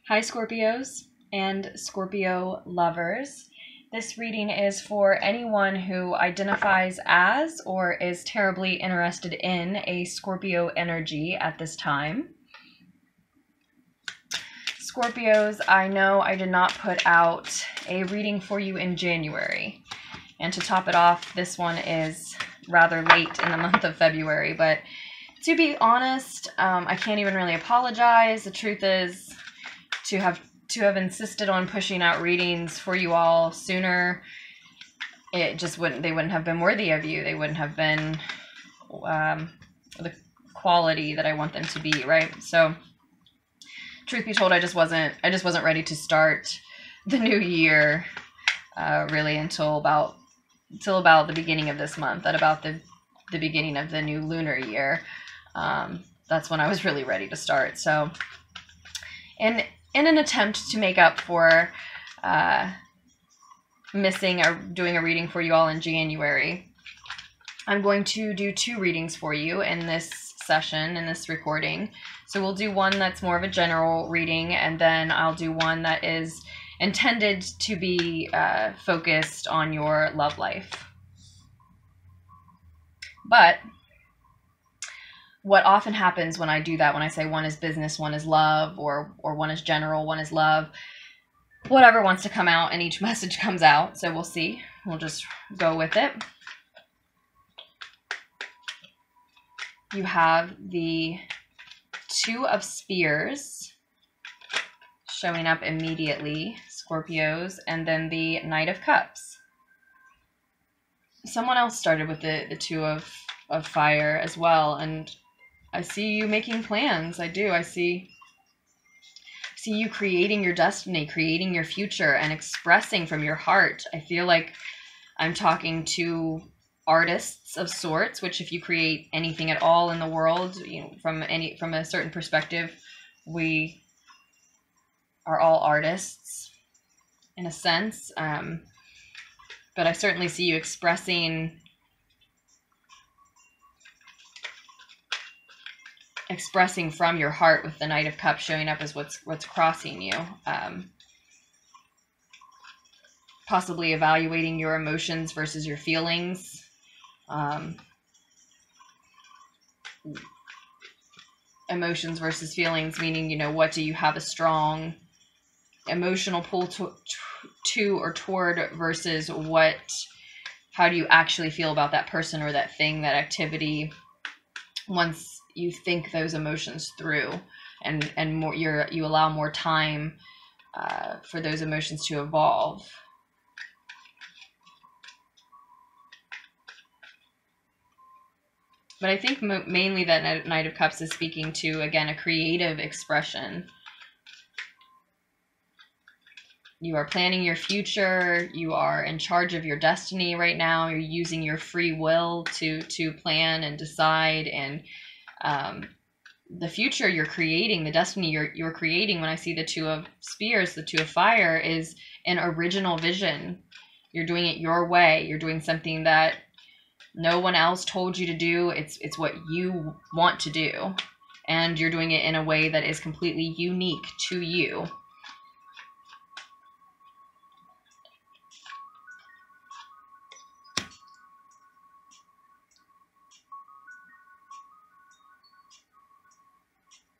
Hi Scorpios and Scorpio lovers. This reading is for anyone who identifies as or is terribly interested in a Scorpio energy at this time. Scorpios, I know I did not put out a reading for you in January. And to top it off, this one is rather late in the month of February. But to be honest, I can't even really apologize. The truth is, to have insisted on pushing out readings for you all sooner, they wouldn't have been worthy of you. They wouldn't have been the quality that I want them to be, right? So truth be told, I just wasn't ready to start the new year really until about the beginning of this month, at about the beginning of the new lunar year. That's when I was really ready to start. So in an attempt to make up for missing or doing a reading for you all in January, I'm going to do two readings for you in this session, in this recording. So we'll do one that's more of a general reading, and then I'll do one that is intended to be focused on your love life. But what often happens when I do that, when I say one is business, one is love, or one is general, one is love, whatever wants to come out, and each message comes out. So we'll see. We'll just go with it. You have the Two of Spears showing up immediately, Scorpios, and then the Knight of Cups. Someone else started with the Two of Fire as well, and I see you making plans. I do. I see you creating your destiny, creating your future, and expressing from your heart. I feel like I'm talking to artists of sorts, which if you create anything at all in the world, from a certain perspective, we are all artists in a sense. But I certainly see you expressing from your heart, with the Knight of Cups showing up as what's crossing you. Possibly evaluating your emotions versus your feelings. Emotions versus feelings, meaning, what do you have a strong emotional pull to or toward, versus how do you actually feel about that person or that thing, that activity, once you think those emotions through, and more, you allow more time for those emotions to evolve. But I think mainly that Knight of Cups is speaking to, again, a creative expression. You are planning your future. You are in charge of your destiny right now. You're using your free will to plan and decide. And the future you're creating, the destiny you're creating, when I see the Two of Spears, the Two of Fire, is an original vision. You're doing it your way. You're doing something that no one else told you to do. It's what you want to do. And you're doing it in a way that is completely unique to you.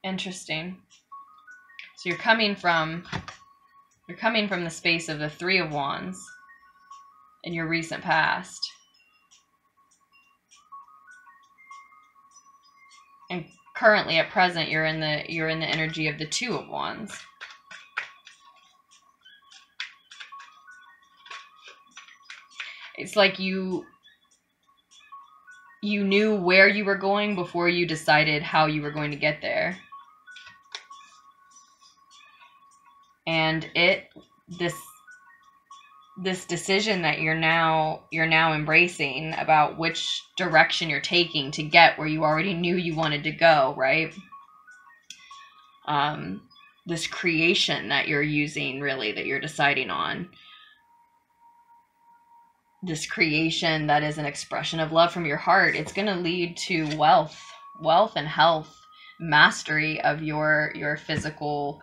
Interesting. So you're coming from the space of the Three of Wands in your recent past. And currently, at present, you're in the energy of the Two of Wands. It's like you knew where you were going before you decided how you were going to get there. And this decision that you're now embracing about which direction you're taking to get where you already knew you wanted to go, right? This creation that you're using, really, that you're deciding on. This creation that is an expression of love from your heart. It's going to lead to wealth and health, mastery of your physical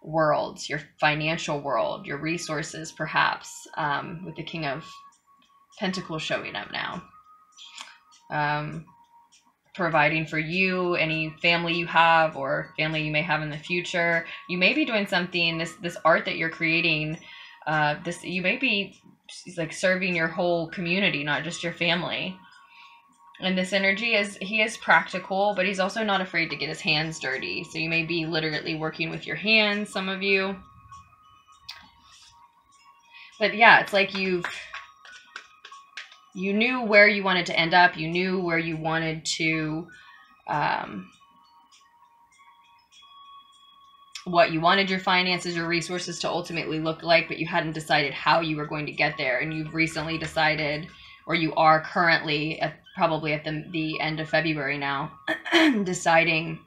worlds, your financial world, your resources, perhaps, with the King of Pentacles showing up now. Providing for you, any family you have or family you may have in the future. You may be doing something, this art that you're creating, you may be like serving your whole community, not just your family. And this energy he is practical, but he's also not afraid to get his hands dirty. So you may be literally working with your hands, some of you. But yeah, it's like you knew where you wanted to end up. You knew where you wanted to, what you wanted your finances, your resources to ultimately look like, but you hadn't decided how you were going to get there. And you've recently decided, or you are currently probably at the end of February now, deciding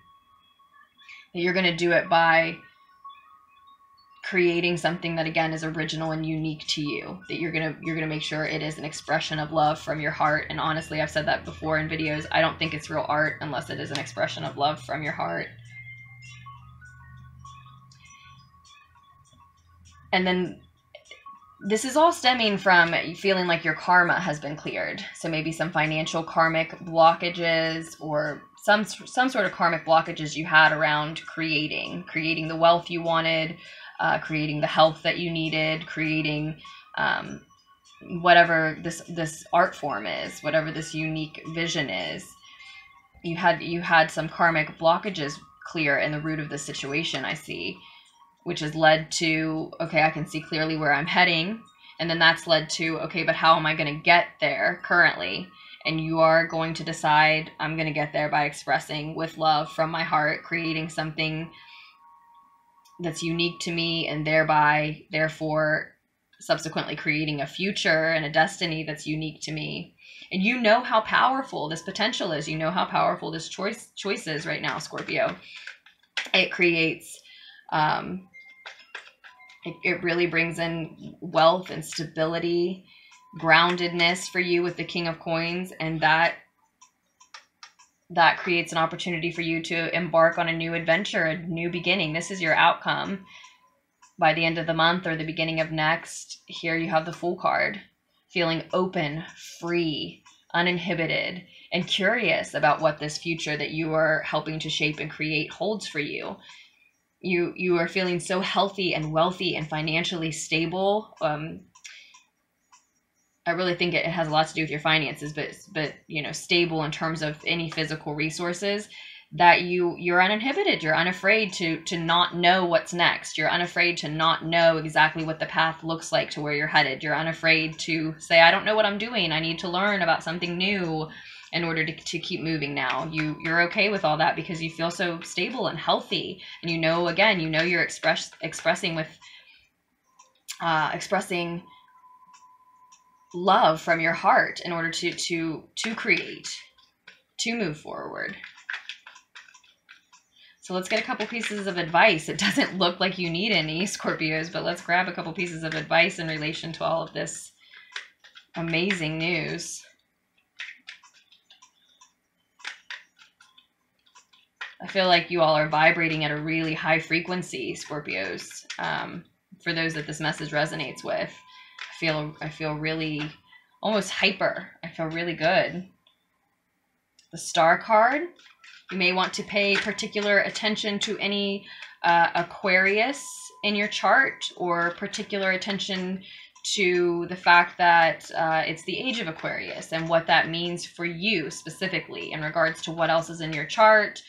that you're going to do it by creating something that, again, is original and unique to you, that you're gonna make sure it is an expression of love from your heart. And honestly, I've said that before in videos, I don't think it's real art unless it is an expression of love from your heart. And then this is all stemming from feeling like your karma has been cleared. So maybe some financial karmic blockages, or some sort of karmic blockages you had around creating the wealth you wanted, creating the health that you needed, creating whatever this art form is, whatever this unique vision is. You had some karmic blockages clear in the root of the situation, I see, which has led to, okay, I can see clearly where I'm heading. And then that's led to, okay, but how am I going to get there currently? And you are going to decide, I'm going to get there by expressing with love from my heart, creating something that's unique to me, and therefore subsequently creating a future and a destiny that's unique to me. And you know how powerful this potential is. You know how powerful this choice is right now, Scorpio. It creates, it really brings in wealth and stability, groundedness for you with the King of Coins, and that creates an opportunity for you to embark on a new adventure, a new beginning. This is your outcome by the end of the month or the beginning of next. Here you have the Fool card, feeling open, free, uninhibited, and curious about what this future that you are helping to shape and create holds for you. You are feeling so healthy and wealthy and financially stable. I really think it has a lot to do with your finances, but you know, stable in terms of any physical resources, that you're uninhibited. You're unafraid to not know what's next. You're unafraid to not know exactly what the path looks like to where you're headed. You're unafraid to say, I don't know what I'm doing. I need to learn about something new in order to keep moving now. You're okay with all that because you feel so stable and healthy. And you know, again, you know, you're expressing love from your heart in order to create, to move forward. So let's get a couple pieces of advice. It doesn't look like you need any, Scorpios, but let's grab a couple pieces of advice in relation to all of this amazing news. I feel like you all are vibrating at a really high frequency, Scorpios. For those that this message resonates with, I feel really almost hyper. I feel really good. The Star card. You may want to pay particular attention to any Aquarius in your chart, or particular attention to the fact that it's the age of Aquarius and what that means for you specifically in regards to what else is in your chart,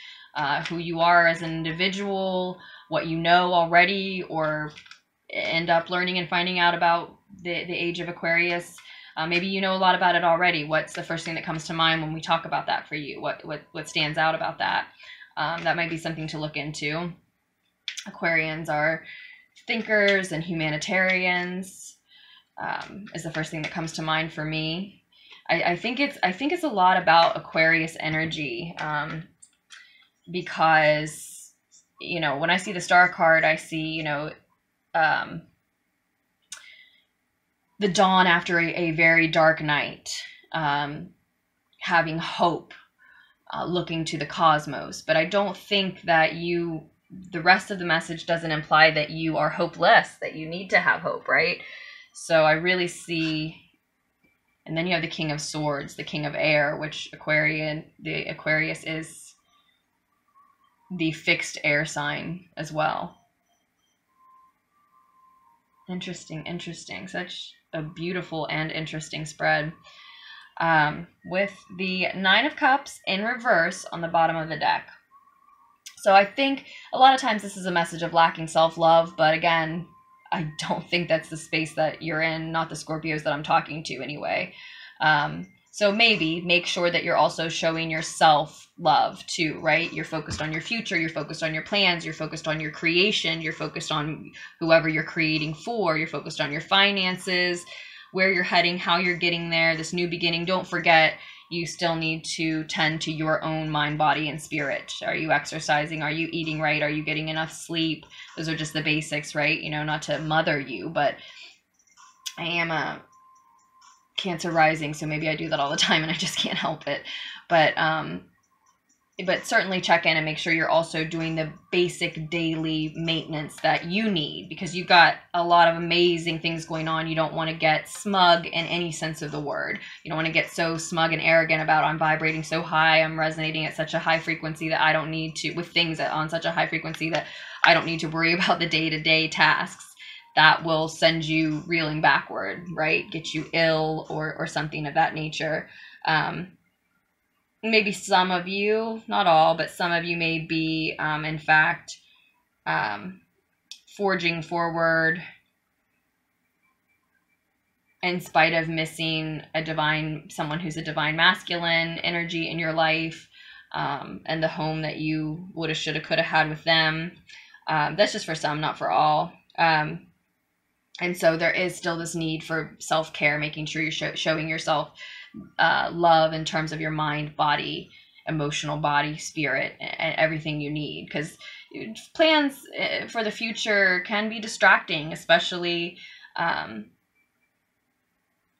who you are as an individual, what you know already or end up learning and finding out about the age of Aquarius. Maybe you know a lot about it already. What's the first thing that comes to mind when we talk about that for you? What stands out about that? That might be something to look into. Aquarians are thinkers and humanitarians, is the first thing that comes to mind for me. I think it's a lot about Aquarius energy, because, you know, when I see the Star card, I see, you know, the dawn after a very dark night, having hope, looking to the cosmos. But I don't think that you the rest of the message doesn't imply that you are hopeless, that you need to have hope, right? So I really see, and then you have the King of Swords, the King of Air, which the Aquarius is the fixed air sign as well. Interesting. Such a beautiful and interesting spread. With the Nine of Cups in reverse on the bottom of the deck. So I think a lot of times this is a message of lacking self-love, but again, I don't think that's the space that you're in, not the Scorpios that I'm talking to anyway. So maybe make sure that you're also showing yourself love too, right? You're focused on your future, you're focused on your plans, you're focused on your creation, you're focused on whoever you're creating for, you're focused on your finances, where you're heading, how you're getting there, this new beginning. Don't forget, you still need to tend to your own mind, body, and spirit. Are you exercising? Are you eating right? Are you getting enough sleep? Those are just the basics, right? You know, not to mother you, but I am a Cancer rising, so maybe I do that all the time and I just can't help it. But certainly check in and make sure you're also doing the basic daily maintenance that you need, because you've got a lot of amazing things going on. You don't want to get smug in any sense of the word. You don't want to get so smug and arrogant about, I'm vibrating so high, I'm resonating at such a high frequency that I don't need to, with things on such a high frequency that I don't need to worry about the day-to-day tasks. That will send you reeling backward, right? Get you ill or something of that nature. Maybe some of you, not all, but some of you may be, in fact, forging forward in spite of missing someone who's a divine masculine energy in your life, and the home that you woulda, shoulda, coulda had with them. That's just for some, not for all. And so there is still this need for self-care, making sure you're showing yourself love in terms of your mind, body, emotional body, spirit, and everything you need. Because plans for the future can be distracting, especially, like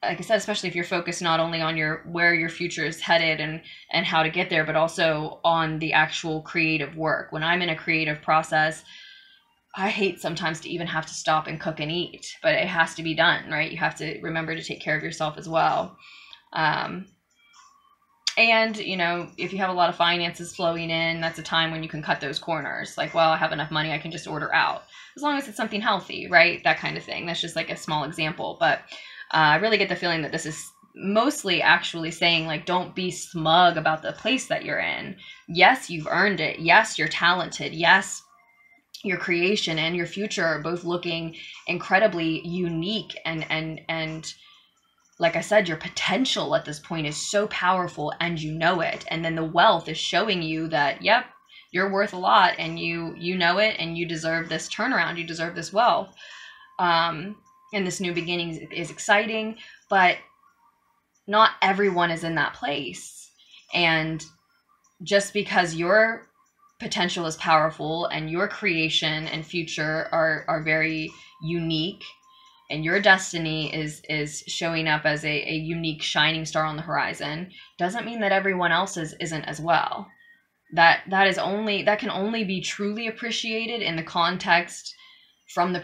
I said, especially if you're focused not only on where your future is headed and how to get there, but also on the actual creative work. When I'm in a creative process, I hate sometimes to even have to stop and cook and eat, but it has to be done, right? You have to remember to take care of yourself as well. And, you know, if you have a lot of finances flowing in, that's a time when you can cut those corners. Like, well, I have enough money, I can just order out. As long as it's something healthy, right? That kind of thing. That's just like a small example. But I really get the feeling that this is mostly actually saying, like, don't be smug about the place that you're in. Yes, you've earned it. Yes, you're talented. Yes, your creation and your future are both looking incredibly unique, and like I said, your potential at this point is so powerful, and you know it. And then the wealth is showing you that, yep, you're worth a lot, and you know it, and you deserve this turnaround, you deserve this wealth. And this new beginning is exciting, but not everyone is in that place. And just because your potential is powerful and your creation and future are very unique, and your destiny is showing up as a unique shining star on the horizon, doesn't mean that everyone else's isn't as well. That can only be truly appreciated in the context of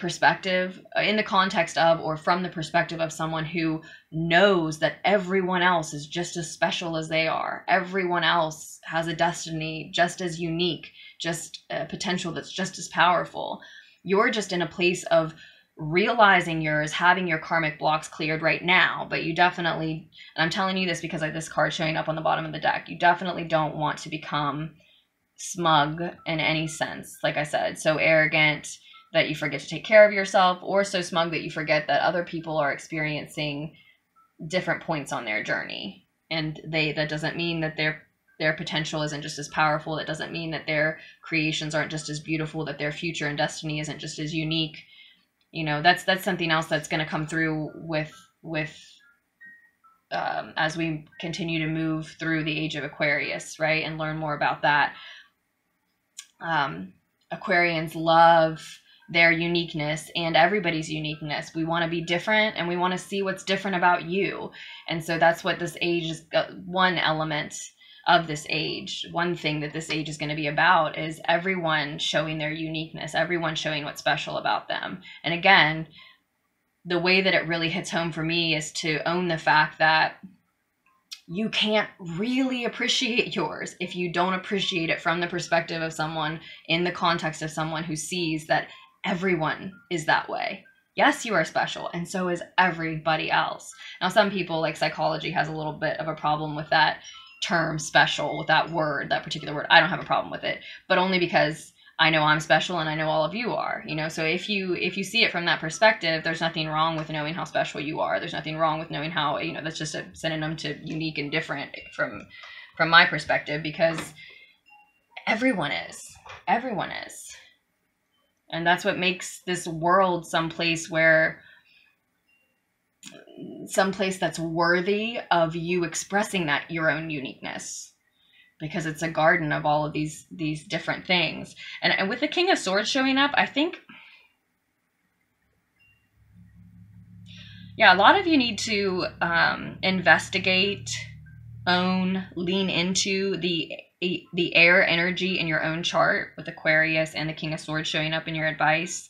someone who knows that everyone else is just as special as they are. Everyone else has a destiny just as unique, just a potential that's just as powerful. You're just in a place of realizing yours, having your karmic blocks cleared right now, but you definitely, and I'm telling you this because of this card showing up on the bottom of the deck, you definitely don't want to become smug in any sense. Like I said, so arrogant that you forget to take care of yourself, or so smug that you forget that other people are experiencing different points on their journey. And that doesn't mean that their potential isn't just as powerful. That doesn't mean that their creations aren't just as beautiful, that their future and destiny isn't just as unique. You know, that's something else that's going to come through with as we continue to move through the age of Aquarius, right? And learn more about that. Aquarians love their uniqueness and everybody's uniqueness. We want to be different, and we want to see what's different about you. And so that's what this age is, one element of this age. One thing that this age is going to be about is everyone showing their uniqueness, everyone showing what's special about them. And again, the way that it really hits home for me is to own the fact that you can't really appreciate yours if you don't appreciate it from the perspective of someone, in the context of someone who sees that everyone is that way. Yes, you are special, and so is everybody else. Now, some people, like psychology, has a little bit of a problem with that term special, with that word, that particular word. I don't have a problem with it, but only because I know I'm special and I know all of you are, you know. So if you see it from that perspective, there's nothing wrong with knowing how special you are. There's nothing wrong with knowing how, you know, that's just a synonym to unique and different from my perspective, because everyone is. Everyone is. And that's what makes this world someplace that's worthy of you expressing that, your own uniqueness, because it's a garden of all of these different things. And with the King of Swords showing up, I think, yeah, a lot of you need to investigate, own, lean into the air energy in your own chart, with Aquarius and the King of Swords showing up in your advice.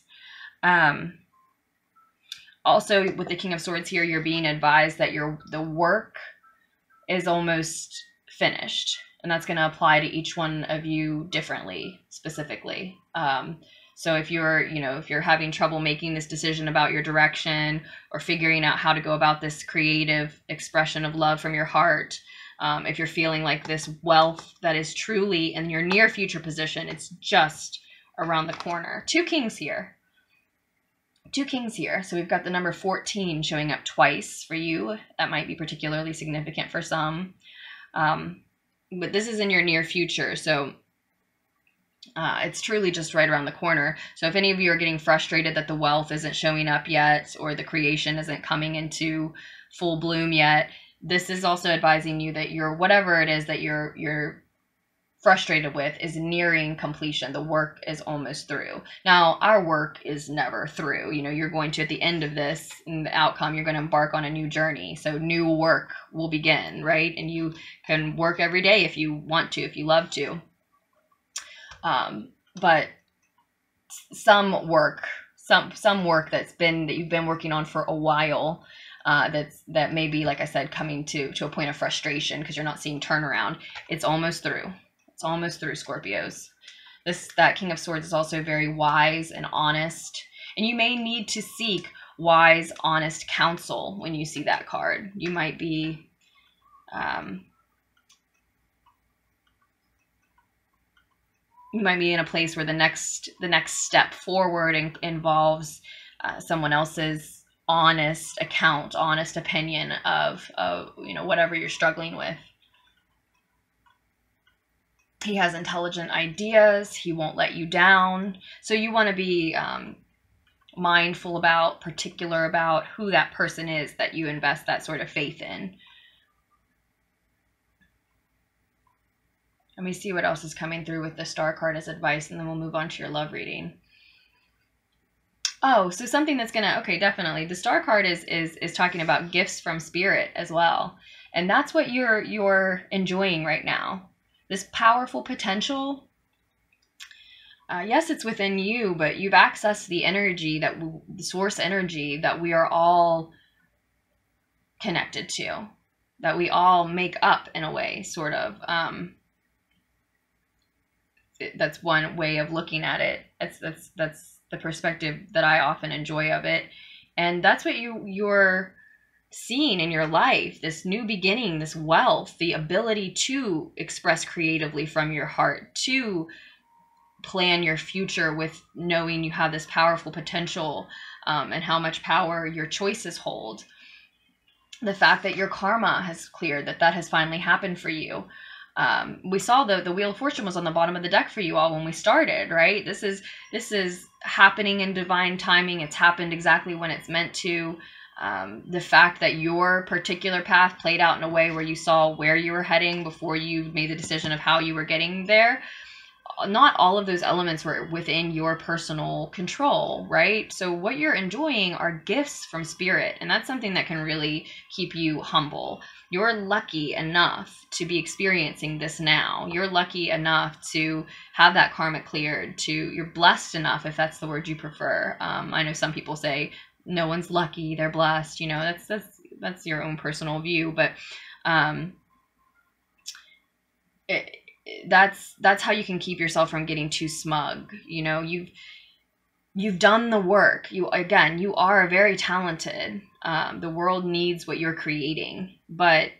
Also, with the King of Swords here, you're being advised that the work is almost finished. And that's going to apply to each one of you differently, specifically. So if you're having trouble making this decision about your direction, or figuring out how to go about this creative expression of love from your heart, if you're feeling like this wealth that is truly in your near future position, it's just around the corner. Two kings here. So we've got the number 14 showing up twice for you. That might be particularly significant for some. But this is in your near future, so it's truly just right around the corner. So if any of you are getting frustrated that the wealth isn't showing up yet, or the creation isn't coming into full bloom yet, this is also advising you that whatever it is that you're frustrated with is nearing completion. The work is almost through. Now, our work is never through. You know, you're going to, at the end of this, in the outcome, you're going to embark on a new journey. So new work will begin, right? And you can work every day if you want to, if you love to. But some work that you've been working on for a while, that may be, like I said, coming to a point of frustration because you're not seeing turnaround. It's almost through. It's almost through, Scorpios. That King of Swords is also very wise and honest, and you may need to seek wise, honest counsel when you see that card. You might be in a place where the next step forward involves someone else's honest account, honest opinion of whatever you're struggling with. He has intelligent ideas. He won't let you down. So you want to be mindful about, particular about who that person is that you invest that sort of faith in. Let me see what else is coming through with the Star card as advice, and then we'll move on to your love reading. Oh, so something that's gonna, okay, definitely. The Star card is talking about gifts from Spirit as well. And that's what you're enjoying right now. This powerful potential, yes, it's within you, but you've accessed the energy, the source energy that we are all connected to, that we all make up in a way, sort of. That's one way of looking at it. That's the perspective that I often enjoy of it, and that's what you're seeing in your life, this new beginning, this wealth, the ability to express creatively from your heart, to plan your future with knowing you have this powerful potential, and how much power your choices hold. The fact that your karma has cleared, that has finally happened for you. We saw the Wheel of Fortune was on the bottom of the deck for you all when we started, right? This is happening in divine timing. It's happened exactly when it's meant to. The fact that your particular path played out in a way where you saw where you were heading before you made the decision of how you were getting there, not all of those elements were within your personal control, right? So what you're enjoying are gifts from spirit, and that's something that can really keep you humble. You're lucky enough to be experiencing this now. You're lucky enough to have that karma cleared. You're blessed enough, if that's the word you prefer. I know some people say no one's lucky, they're blessed. You know, that's your own personal view, but that's how you can keep yourself from getting too smug. You know, you've done the work. You are very talented. The world needs what you're creating, but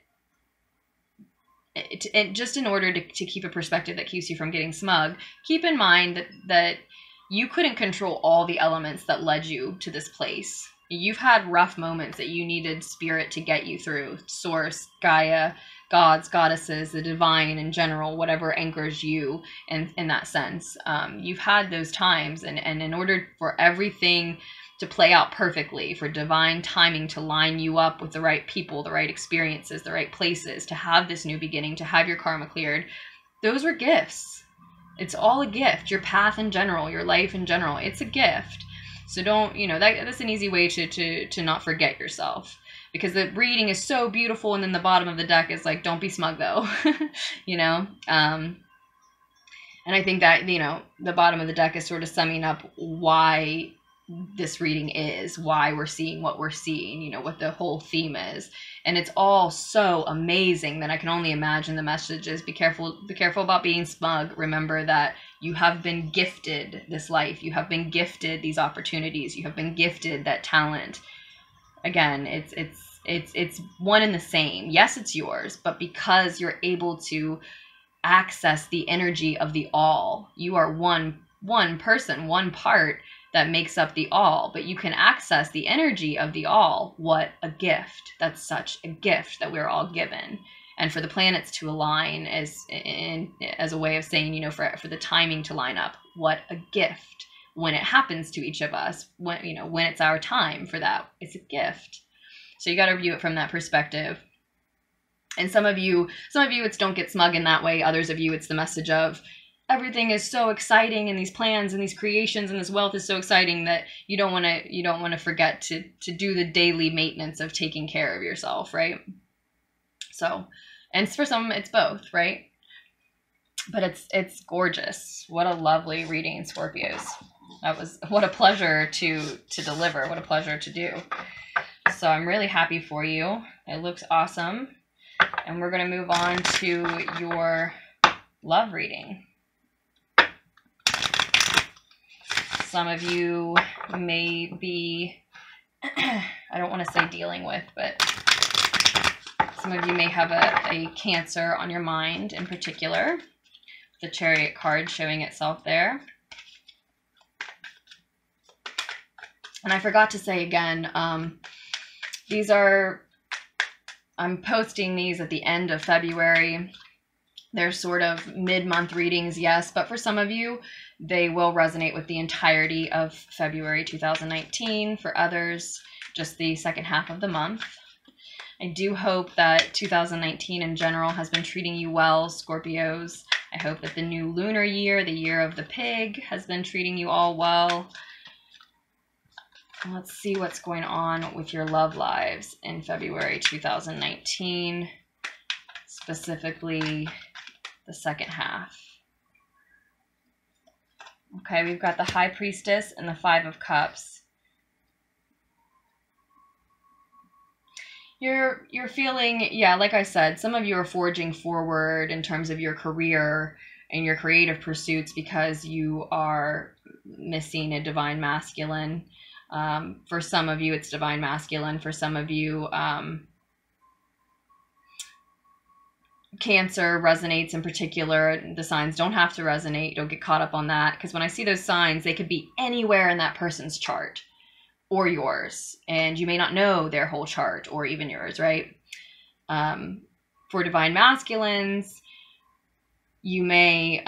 just in order to keep a perspective that keeps you from getting smug, keep in mind that you couldn't control all the elements that led you to this place. You've had rough moments that you needed spirit to get you through. Source, Gaia, gods, goddesses, the divine in general, whatever anchors you in that sense. You've had those times, and in order for everything to play out perfectly, for divine timing to line you up with the right people, the right experiences, the right places, to have this new beginning, to have your karma cleared, those were gifts. It's all a gift. Your path in general, your life in general, it's a gift. So don't, that's an easy way to not forget yourself, because the reading is so beautiful, and then the bottom of the deck is like, don't be smug though, and I think that, the bottom of the deck is sort of summing up why this reading is, why we're seeing what we're seeing, what the whole theme is. And it's all so amazing that I can only imagine the messages. Be careful about being smug. Remember that you have been gifted this life. You have been gifted these opportunities. You have been gifted that talent. Again, it's one and the same. Yes, it's yours, but because you're able to access the energy of the all, you are one person, one part that makes up the all, but you can access the energy of the all. What a gift. That's such a gift that we're all given. And for the planets to align as a way of saying, for the timing to line up, what a gift when it happens to each of us, when it's our time for that, it's a gift. So you got to view it from that perspective. And some of you it's don't get smug in that way. Others of you, it's the message of, everything is so exciting, and these plans and these creations and this wealth is so exciting that you don't want to forget to do the daily maintenance of taking care of yourself, right? So, and for some it's both, right? But it's gorgeous. What a lovely reading, Scorpios. What a pleasure to deliver. What a pleasure to do. So I'm really happy for you. It looks awesome. And we're going to move on to your love reading. Some of you may be, I don't want to say dealing with, but some of you may have a Cancer on your mind in particular. The Chariot card showing itself there. And I forgot to say again, I'm posting these at the end of February. They're sort of mid-month readings, yes, but for some of you, they will resonate with the entirety of February 2019. For others, just the second half of the month. I do hope that 2019 in general has been treating you well, Scorpios. I hope that the new lunar year, the year of the pig, has been treating you all well. Let's see what's going on with your love lives in February 2019, specifically the second half. Okay, we've got the High Priestess and the Five of Cups. You're feeling, yeah, like I said, some of you are forging forward in terms of your career and your creative pursuits because you are missing a divine masculine. For some of you, it's divine masculine. For some of you, Cancer resonates in particular. The signs don't have to resonate. Don't get caught up on that, because when I see those signs, they could be anywhere in that person's chart or yours, and you may not know their whole chart or even yours, right? For divine masculines, you may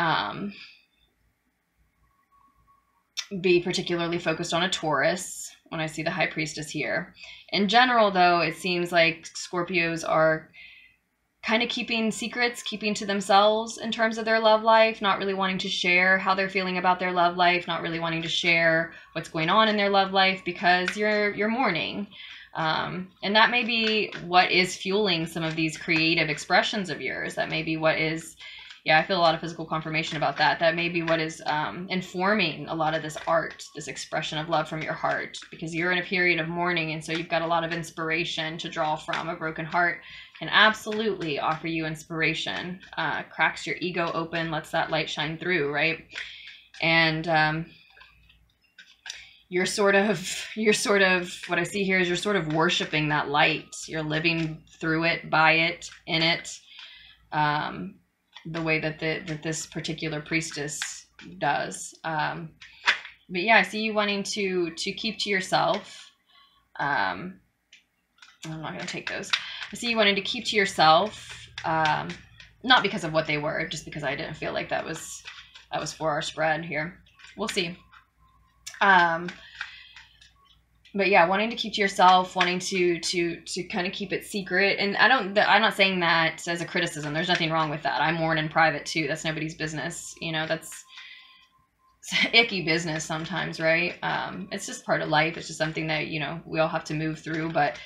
be particularly focused on a Taurus when I see the High Priestess here. In general, though, it seems like Scorpios are kind of keeping secrets, keeping to themselves in terms of their love life, not really wanting to share how they're feeling about their love life, not really wanting to share what's going on in their love life because you're mourning. And that may be what is fueling some of these creative expressions of yours. That may be what is, yeah, I feel a lot of physical confirmation about that. That may be what is informing a lot of this art, this expression of love from your heart, because you're in a period of mourning, and so you've got a lot of inspiration to draw from. A broken heart can absolutely offer you inspiration, cracks your ego open, lets that light shine through, right? And you're sort of, what I see here is you're sort of worshiping that light. You're living through it, by it, in it, the way that this particular priestess does. But yeah, I see you wanting to keep to yourself. I'm not going to take those. I see you wanting to keep to yourself, not because of what they were, just because I didn't feel like that was for our spread here. We'll see. But yeah, wanting to keep to yourself, wanting to kind of keep it secret. And I'm not saying that as a criticism. There's nothing wrong with that. I mourn in private too. That's nobody's business. You know, that's icky business sometimes, right? It's just part of life. It's just something that, you know, we all have to move through. But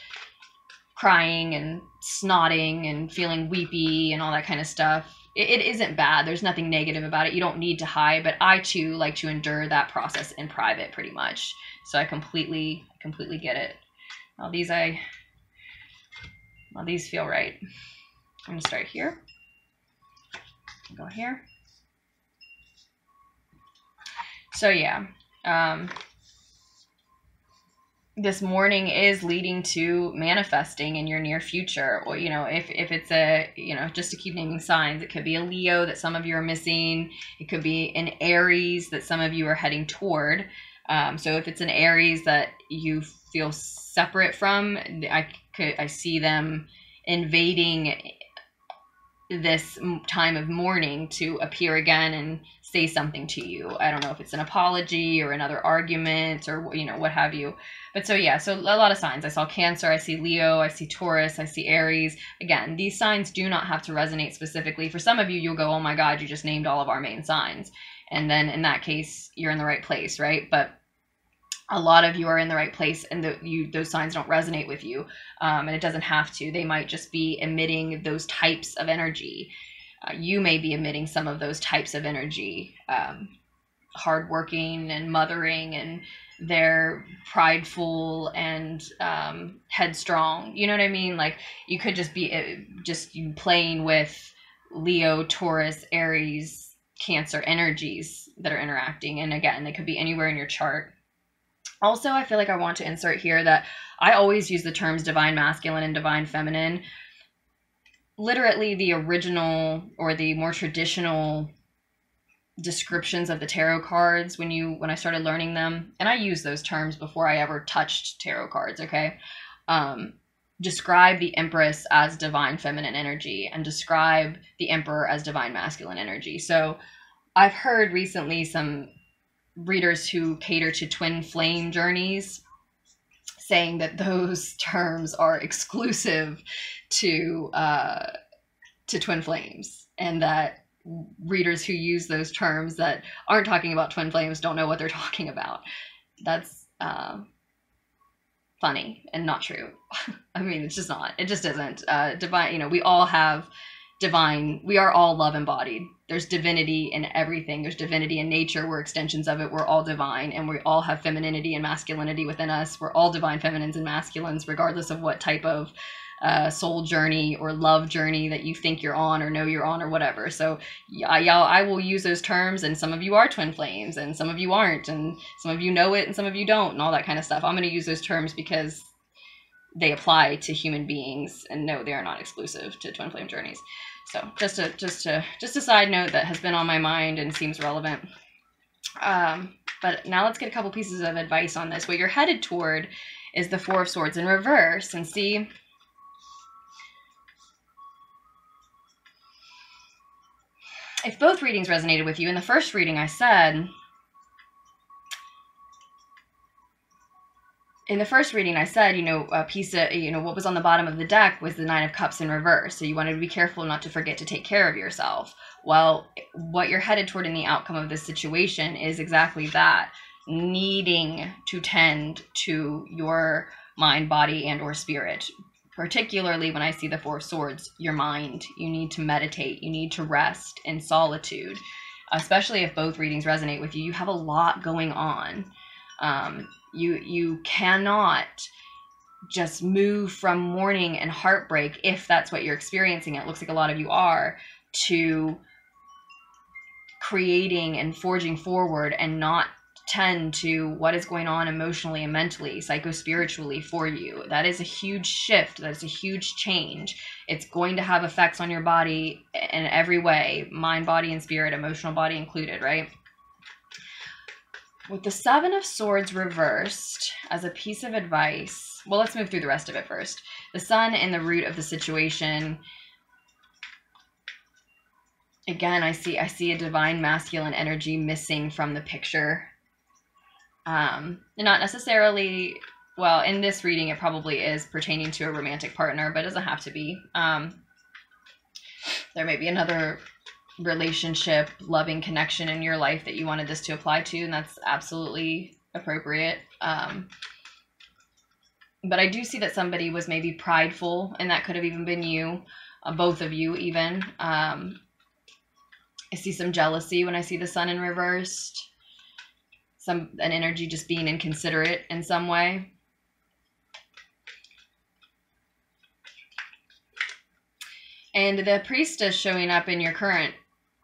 crying and snotting and feeling weepy and all that kind of stuff, it isn't bad. There's nothing negative about it. You don't need to hide. But I too like to endure that process in private, pretty much. So I completely get it. These feel right. I'm gonna start here. Go here. So yeah, this morning is leading to manifesting in your near future. Or, you know, if it's a, you know, just to keep naming signs, it could be a Leo that some of you are missing. It could be an Aries that some of you are heading toward. So if it's an Aries that you feel separate from, I see them invading this time of mourning to appear again and say something to you. I don't know if it's an apology or another argument or, you know, what have you. But so yeah, so a lot of signs. I saw Cancer, I see Leo, I see Taurus, I see Aries. Again, these signs do not have to resonate specifically. For some of you, you'll go, oh my God, you just named all of our main signs. And then in that case, you're in the right place, right? But a lot of you are in the right place, and those signs don't resonate with you, and it doesn't have to. They might just be emitting those types of energy. You may be emitting some of those types of energy, hardworking and mothering, and they're prideful and headstrong. You know what I mean? Like, you could just be you playing with Leo, Taurus, Aries, Cancer energies that are interacting. And again, they could be anywhere in your chart. Also, I feel like I want to insert here that I always use the terms divine masculine and divine feminine. Literally, the original or the more traditional descriptions of the tarot cards when I started learning them, and I used those terms before I ever touched tarot cards, okay? Describe the Empress as divine feminine energy and describe the Emperor as divine masculine energy. So I've heard recently some readers who cater to twin flame journeys saying that those terms are exclusive to twin flames, and that readers who use those terms that aren't talking about twin flames don't know what they're talking about. That's funny and not true. I mean, it's just not. It just isn't. Divine, you know, we all have divine. We are all love embodied. There's divinity in everything. There's divinity in nature. We're extensions of it. We're all divine, and we all have femininity and masculinity within us. We're all divine feminines and masculines, regardless of what type of soul journey or love journey that you think you're on or know you're on or whatever. So yeah, y'all, I will use those terms, and some of you are twin flames and some of you aren't, and some of you know it and some of you don't, and all that kind of stuff. I'm going to use those terms because they apply to human beings, and no, they are not exclusive to twin flame journeys. So just a side note that has been on my mind and seems relevant. But now let's get a couple pieces of advice on this. What you're headed toward is the Four of Swords in reverse. And see, if both readings resonated with you, in the first reading I said in the first reading, I said, you know, a piece of, you know, what was on the bottom of the deck was the Nine of Cups in reverse. So you wanted to be careful not to forget to take care of yourself. Well, what you're headed toward in the outcome of this situation is exactly that. Needing to tend to your mind, body, and or spirit. Particularly when I see the Four of Swords, your mind. You need to meditate. You need to rest in solitude. Especially if both readings resonate with you. You have a lot going on. You cannot just move from mourning and heartbreak, if that's what you're experiencing. It looks like a lot of you are, to creating and forging forward and not tend to what is going on emotionally and mentally, psycho-spiritually for you. That is a huge shift. That is a huge change. It's going to have effects on your body in every way, mind, body, and spirit, emotional body included, right? With the Seven of Swords reversed, as a piece of advice, well, let's move through the rest of it first. The Sun in the root of the situation. Again, I see a divine masculine energy missing from the picture. Not necessarily, well, in this reading, it probably is pertaining to a romantic partner, but it doesn't have to be. There may be another relationship, loving connection in your life that you wanted this to apply to, and that's absolutely appropriate. But I do see that somebody was maybe prideful, and that could have even been you, both of you even. I see some jealousy when I see the Sun in reversed. An energy just being inconsiderate in some way. And the Priestess showing up in your current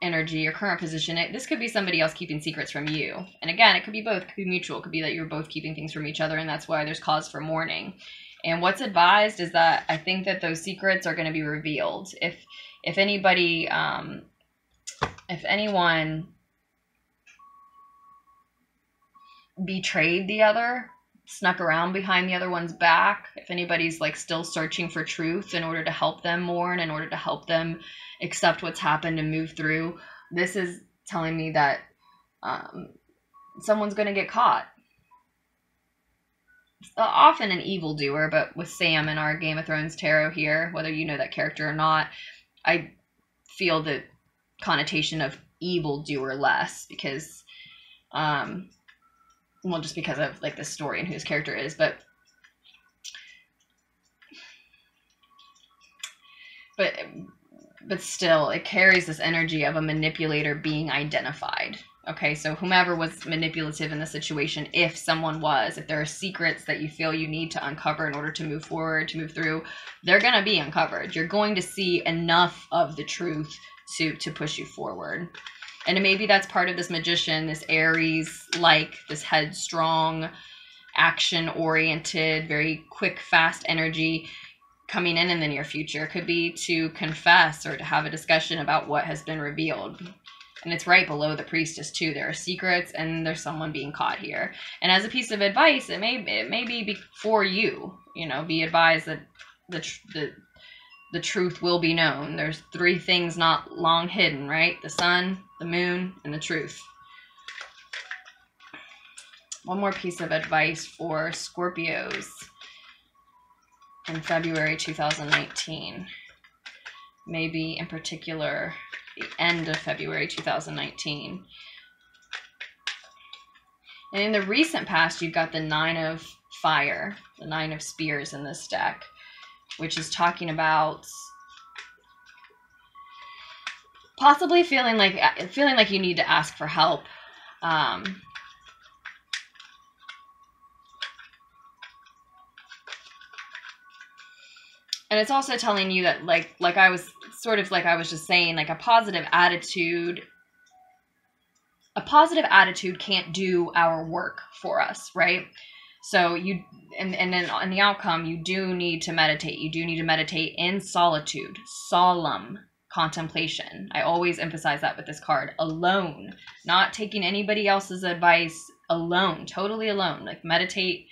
energy, your current position. This could be somebody else keeping secrets from you. And again, it could be both. It could be mutual. It could be that you're both keeping things from each other, and that's why there's cause for mourning. And what's advised is that I think that those secrets are going to be revealed. If anybody, if anyone betrayed the other, snuck around behind the other one's back, if anybody's like still searching for truth in order to help them mourn, in order to help them accept what's happened and move through, this is telling me that someone's going to get caught. It's often an evildoer, but with Sam in our Game of Thrones tarot here, whether you know that character or not, I feel the connotation of evildoer less because well, just because of like the story and who his character is, but still, it carries this energy of a manipulator being identified. Okay, so whomever was manipulative in the situation, if someone was, if there are secrets that you feel you need to uncover in order to move forward, to move through, they're going to be uncovered. You're going to see enough of the truth to push you forward. And maybe that's part of this Magician, this Aries, like this headstrong, action-oriented, very quick, fast energy coming in the near future. Could be to confess or to have a discussion about what has been revealed. And it's right below the Priestess too. There are secrets and there's someone being caught here. And as a piece of advice, it may be for you. You know, be advised that the truth will be known. There's three things not long hidden, right? The sun, the moon, and the truth. One more piece of advice for Scorpios in February 2019. Maybe in particular, the end of February 2019. And in the recent past, you've got the Nine of Fire, the Nine of Spears in this deck, which is talking about possibly feeling like you need to ask for help. And it's also telling you that like I was just saying, like a positive attitude can't do our work for us, right? So you, and then in the outcome, you do need to meditate. You do need to meditate in solitude, solemn contemplation. I always emphasize that with this card. Alone, not taking anybody else's advice, alone, totally alone. Like meditate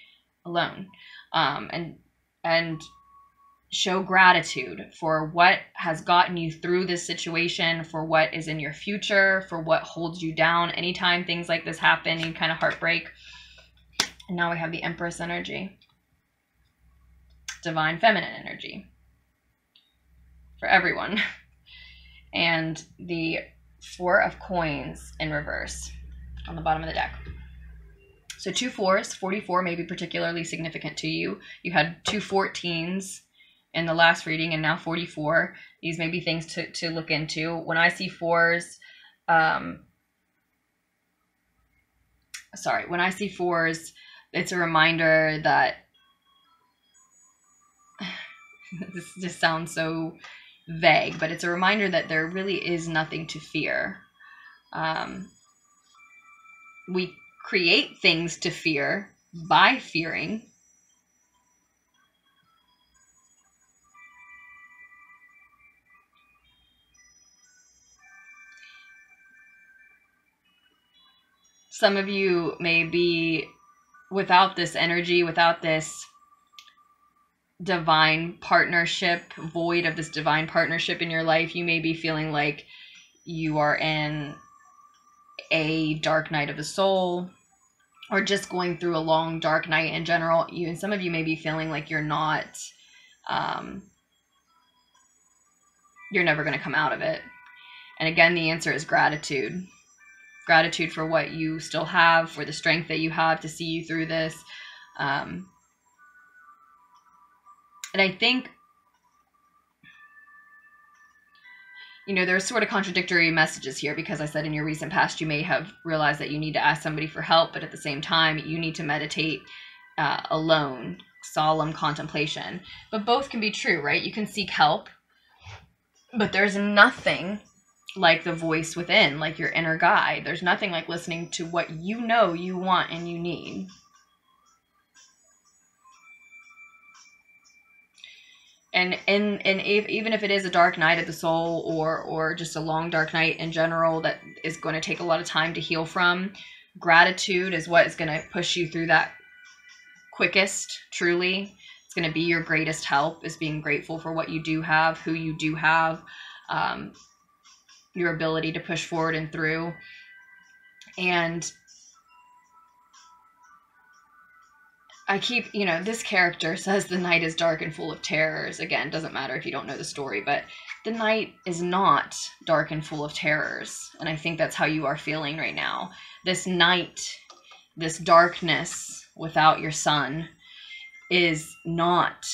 alone, and show gratitude for what has gotten you through this situation, for what is in your future, for what holds you down. Anytime things like this happen, any kind of heartbreak, And now we have the Empress energy. Divine feminine energy. For everyone. And the Four of Coins in reverse on the bottom of the deck. So 2 4s, 44 may be particularly significant to you. You had 2 14s in the last reading and now 44. These may be things to look into. When I see 4s, when I see 4s, it's a reminder that this just sounds so vague, but it's a reminder that there really is nothing to fear. We create things to fear by fearing. Some of you may be without this energy, without this divine partnership, void of this divine partnership in your life. You may be feeling like you are in a dark night of the soul, or just going through a long dark night in general. Even some of you may be feeling like you're not, you're never going to come out of it. And again, the answer is gratitude. Gratitude for what you still have, for the strength that you have to see you through this. And I think, you know, there's sort of contradictory messages here, because I said in your recent past, you may have realized that you need to ask somebody for help, but at the same time, you need to meditate alone, solemn contemplation. But both can be true, right? You can seek help, but there's nothing like the voice within, like your inner guide. There's nothing like listening to what you know you want and you need. And even if it is a dark night of the soul, or just a long dark night in general that is going to take a lot of time to heal from, gratitude is what is going to push you through that quickest, truly. It's going to be your greatest help, is being grateful for what you do have, who you do have, your ability to push forward and through. And I keep, you know, this character says the night is dark and full of terrors. Again, doesn't matter if you don't know the story, but the night is not dark and full of terrors. And I think that's how you are feeling right now. This night, this darkness without your sun, is not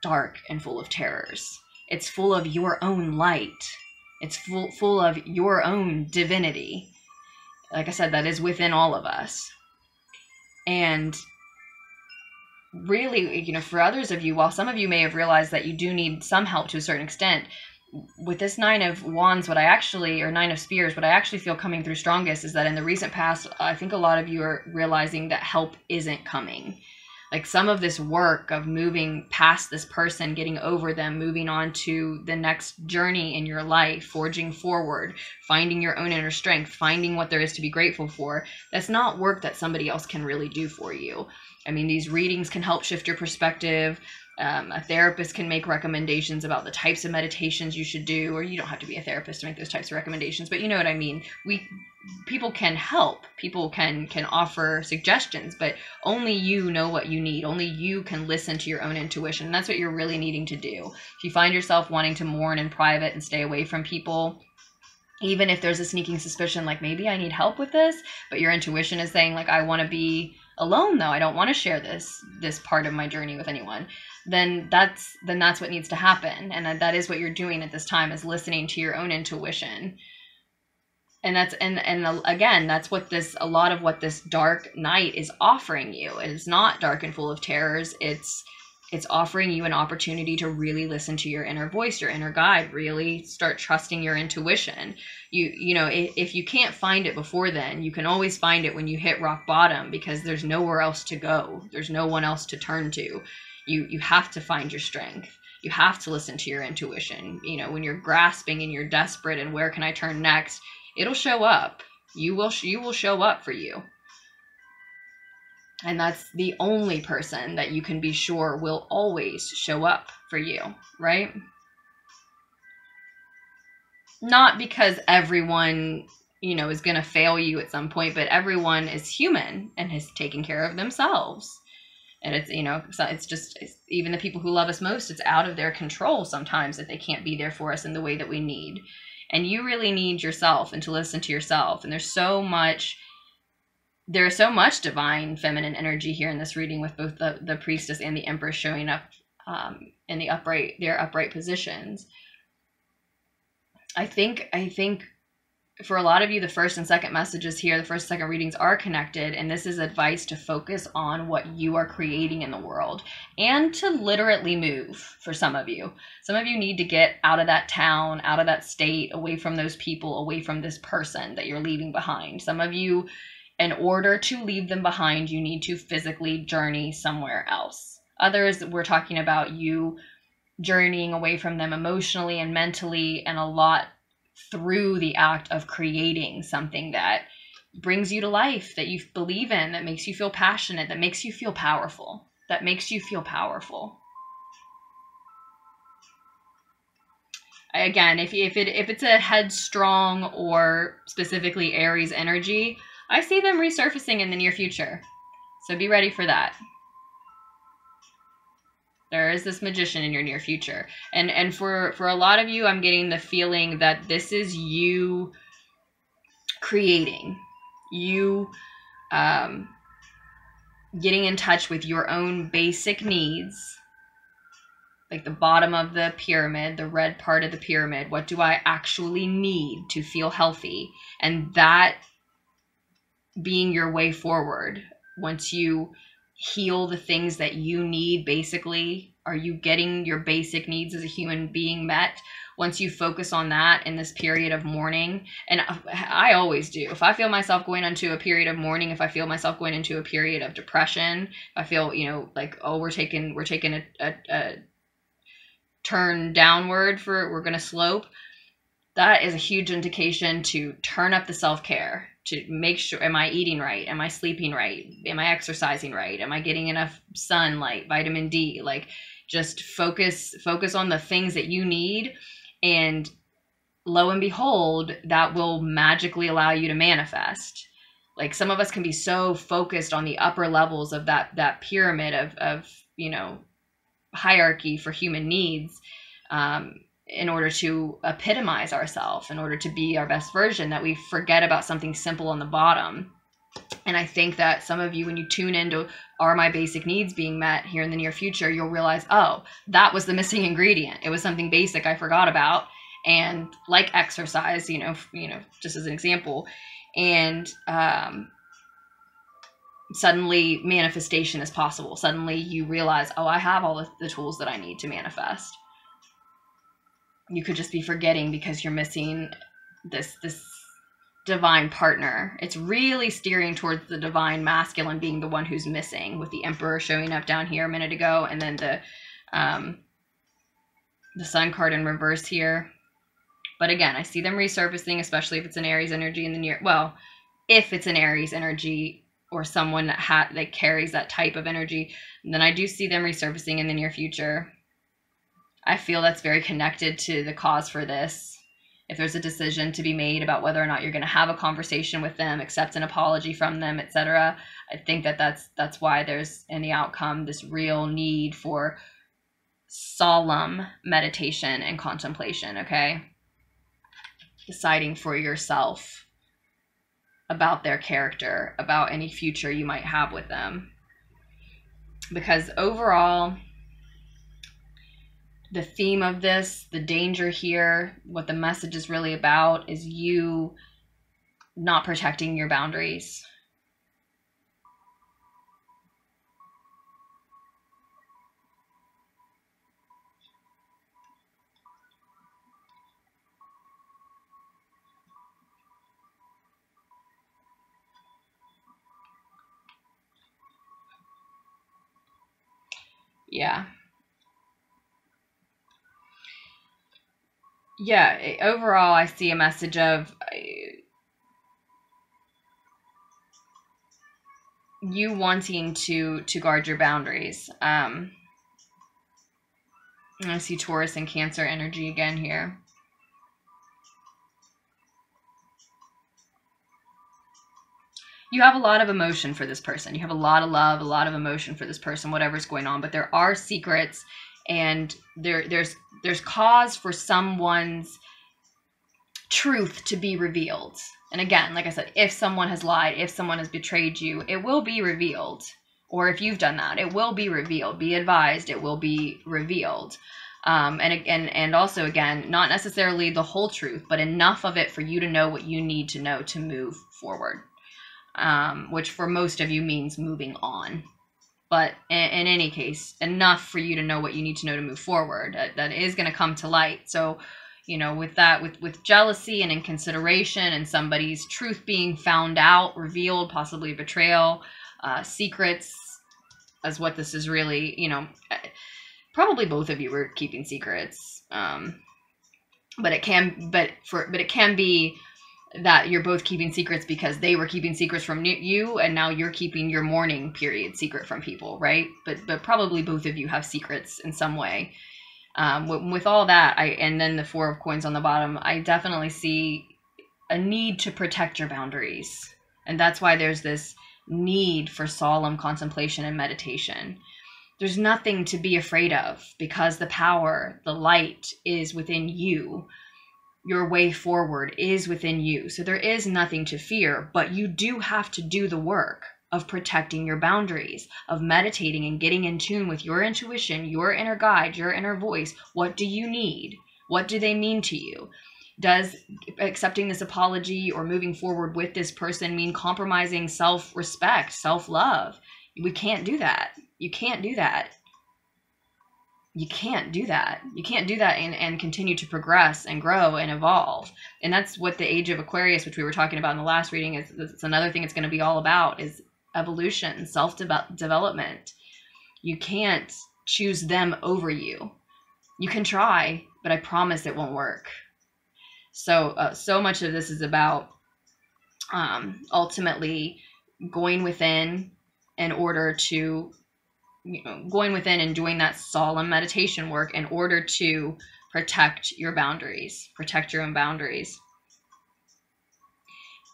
dark and full of terrors. It's full of your own light. It's full of your own divinity. Like I said, that is within all of us. And really, you know, for others of you, while some of you may have realized that you do need some help to a certain extent, with this Nine of Wands, or Nine of Spears, what I actually feel coming through strongest is that in the recent past, I think a lot of you are realizing that help isn't coming. Like some of this work of moving past this person, getting over them, moving on to the next journey in your life, forging forward, finding your own inner strength, finding what there is to be grateful for, that's not work that somebody else can really do for you. I mean, these readings can help shift your perspective. A therapist can make recommendations about the types of meditations you should do, or you don't have to be a therapist to make those types of recommendations, but you know what I mean. People can help, people can offer suggestions, but only you know what you need. Only you can listen to your own intuition. And that's what you're really needing to do. If you find yourself wanting to mourn in private and stay away from people, even if there's a sneaking suspicion, like maybe I need help with this, but your intuition is saying like, I want to be alone though, I don't want to share this part of my journey with anyone, then that's what needs to happen. And that is what you're doing at this time, is listening to your own intuition. And that's again, that's what a lot of what this dark night is offering you. It is not dark and full of terrors. It's offering you an opportunity to really listen to your inner voice, your inner guide, really start trusting your intuition. You know, if you can't find it before then, you can always find it when you hit rock bottom, because there's nowhere else to go. There's no one else to turn to. You have to find your strength. You have to listen to your intuition. You know, when you're grasping and you're desperate and where can I turn next, it'll show up. You will show up for you. And that's the only person that you can be sure will always show up for you, right? Not because everyone you know, is going to fail you at some point, but everyone is human and has taken care of themselves. And it's, you know, it's just, even the people who love us most, it's out of their control sometimes that they can't be there for us in the way that we need. And you really need yourself and to listen to yourself. And there's so much divine feminine energy here in this reading, with both the priestess and the empress showing up in their upright positions. I think for a lot of you, the first and second messages here, the first and second readings are connected, and this is advice to focus on what you are creating in the world and to literally move. For some of you need to get out of that town, out of that state, away from those people, away from this person that you're leaving behind. Some of you, in order to leave them behind, you need to physically journey somewhere else. Others, we're talking about you journeying away from them emotionally and mentally, and a lot through the act of creating something that brings you to life, that you believe in, that makes you feel passionate, that makes you feel powerful, Again, if it's a headstrong or specifically Aries energy, I see them resurfacing in the near future. So be ready for that. There is this magician in your near future. And for a lot of you, I'm getting the feeling that this is you creating. You getting in touch with your own basic needs. Like the bottom of the pyramid, the red part of the pyramid. What do I actually need to feel healthy? And that being your way forward. Once you heal the things that you need, basically, are you getting your basic needs as a human being met? Once you focus on that in this period of mourning, and I always do, if I feel myself going into a period of mourning, if I feel myself going into a period of depression, if I feel, you know, like, oh, we're taking a turn downward, we're going to slope, that is a huge indication to turn up the self-care, to make sure, am I eating right? Am I sleeping right? Am I exercising right? Am I getting enough sunlight, vitamin D? Like, just focus on the things that you need, and lo and behold, that will magically allow you to manifest. Like, some of us can be so focused on the upper levels of that pyramid of you know, hierarchy for human needs, in order to epitomize ourselves, in order to be our best version, that we forget about something simple on the bottom. And I think that some of you, when you tune into, are my basic needs being met here in the near future, you'll realize, oh, that was the missing ingredient. It was something basic I forgot about. And like exercise, you know, just as an example. And suddenly manifestation is possible. Suddenly you realize, oh, I have all the tools that I need to manifest. You could just be forgetting because you're missing this divine partner. It's really steering towards the divine masculine being the one who's missing, with the Emperor showing up down here a minute ago, and then the Sun card in reverse here. But again, I see them resurfacing, especially if it's an Aries energy in the near, well, if it's an Aries energy or someone that carries that type of energy, then I do see them resurfacing in the near future. I feel that's very connected to the cause for this. If there's a decision to be made about whether or not you're going to have a conversation with them, accept an apology from them, etc., I think that's why there's in the outcome this real need for solemn meditation and contemplation, okay? Deciding for yourself about their character, about any future you might have with them. Because overall, the theme of this, the danger here, what the message is really about, is you not protecting your boundaries. Yeah. Yeah, overall, I see a message of you wanting to guard your boundaries. I see Taurus and Cancer energy again here. you have a lot of emotion for this person. You have a lot of love, a lot of emotion for this person, whatever's going on. But there are secrets, and there's cause for someone's truth to be revealed. And again, like I said, if someone has lied, if someone has betrayed you, it will be revealed. Or if you've done that, it will be revealed. Be advised, it will be revealed. And also, again, not necessarily the whole truth, but enough of it for you to know what you need to know to move forward. Which for most of you means moving on. But in any case, enough for you to know what you need to know to move forward. That is going to come to light. So, you know, with that, with jealousy and inconsideration and somebody's truth being found out, revealed, possibly betrayal, secrets, as what this is really, you know, probably both of you were keeping secrets. But it can be that you're both keeping secrets because they were keeping secrets from you, and now you're keeping your mourning period secret from people, right? But probably both of you have secrets in some way. With all that, and then the 4 of coins on the bottom, I definitely see a need to protect your boundaries. And that's why there's this need for solemn contemplation and meditation. There's nothing to be afraid of because the power, the light is within you. Your way forward is within you. So there is nothing to fear, but you do have to do the work of protecting your boundaries, of meditating and getting in tune with your intuition, your inner guide, your inner voice. What do you need? What do they mean to you? Does accepting this apology or moving forward with this person mean compromising self-respect, self-love? We can't do that. You can't do that. You can't do that. You can't do that and continue to progress and grow and evolve. And that's what the age of Aquarius, which we were talking about in the last reading, is. It's another thing it's going to be all about, is evolution, self-development. You can't choose them over you. You can try, but I promise it won't work. So, so much of this is about ultimately going within in order to, going within and doing that solemn meditation work in order to protect your boundaries, protect your own boundaries.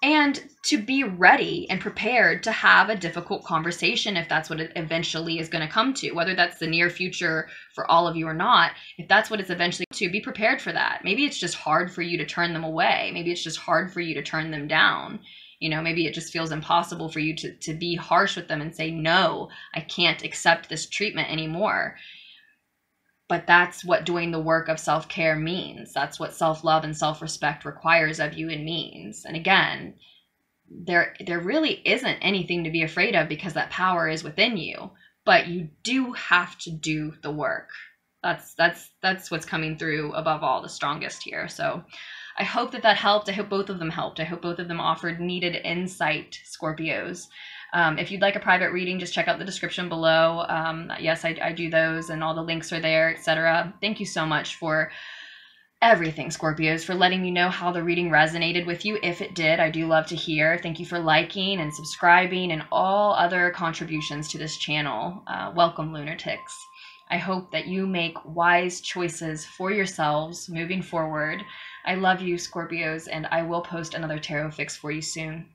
And to be ready and prepared to have a difficult conversation if that's what it eventually is going to come to, whether that's the near future for all of you or not. If that's what it's eventually to, be prepared for that. Maybe it's just hard for you to turn them away. Maybe it's just hard for you to turn them down. You know, maybe it just feels impossible for you to be harsh with them and say, no, I can't accept this treatment anymore. But that's what doing the work of self-care means. That's what self-love and self-respect requires of you and means. And again, there really isn't anything to be afraid of because that power is within you. But you do have to do the work. That's what's coming through above all, the strongest here. So I hope that helped. I hope both of them helped. I hope both of them offered needed insight, Scorpios. If you'd like a private reading, just check out the description below. Yes, I do those, and all the links are there, etc. Thank you so much for everything, Scorpios, for letting me know how the reading resonated with you. If it did, I do love to hear. Thank you for liking and subscribing and all other contributions to this channel. Welcome, lunatics. I hope that you make wise choices for yourselves moving forward. I love you, Scorpios, and I will post another tarot fix for you soon.